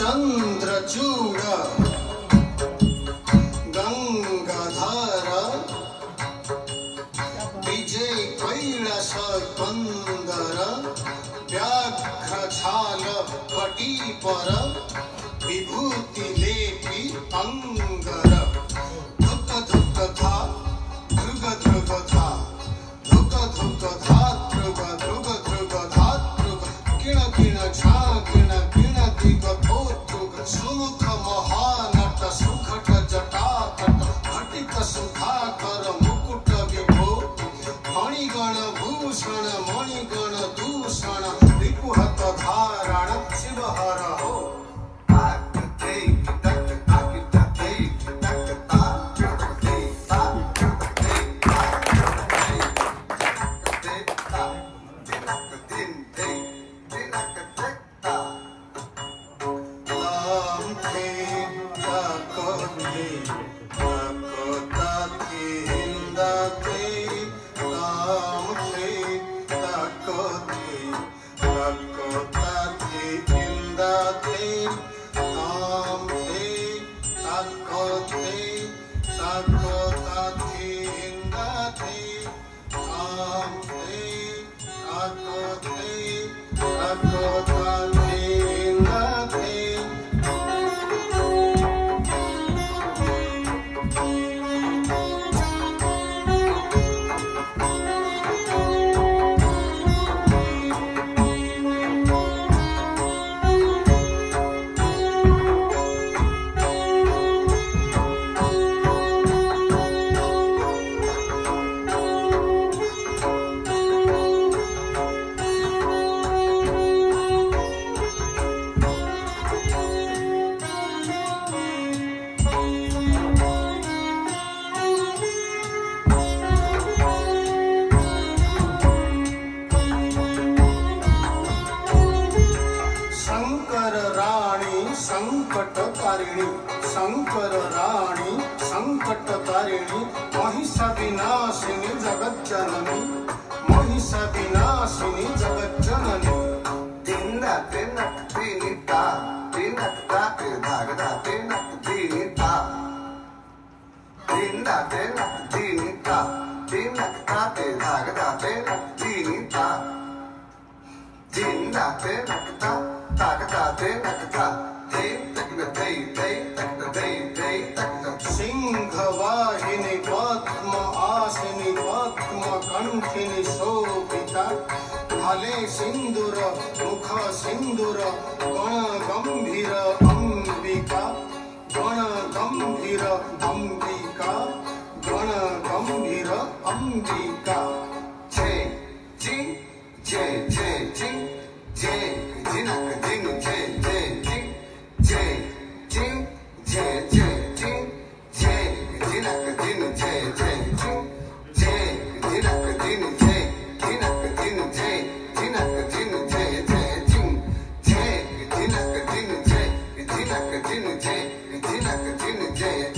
चंद्रचूड़ गंगाधर विजय कैलास कंदर व्याघ्र छाल कटी पर विभूति लेपी अंगर धुक धुक धा ध्रुग ध्रुग धा धुक धुक धा ध्रुग ध्रुग ध्रुग धा ध्रुग किण किण झा किण किण दिग थोत्रुग सुमुख महानट सुखट जटातट घटित सुधाकर मुकुट विभूति फणिगण भूषण मणिगण दूषण रिपुहत धारण शिवहर हो शंकर राणी संकट तारिणी महिषा विनाशिनी जगत जननी महिषा विनाशिनी जगत जननी तिन्ना तिन्ना तिनिता तिन्ना ताते धागदा तिन्ना तिनिता तिन्ना तिन्ना तिनिता तिन्ना ताते धागदा तिन्ना तिनिता तिन्ना तिन्ना ता तागदा तिन्ना ता सिंहवाहिनी पद्म आसिनी पद्म कंठिनी शोभिता भाले सिंदूर मुख सिंदूर गण गंभीर अंबिका गण गंभीर अंबिका गण गंभीर अंबिका जय जी जय जय जी जय जिनक जिन जय जय जी जय जिन जय जय जी जय जिनक जिन जय जय जी जय जिनक जिन जय जिनक जिन जय जिनक जिन जय जय जिन जय जिनक जिन जय जिनक जिन जय जिनक जिन जय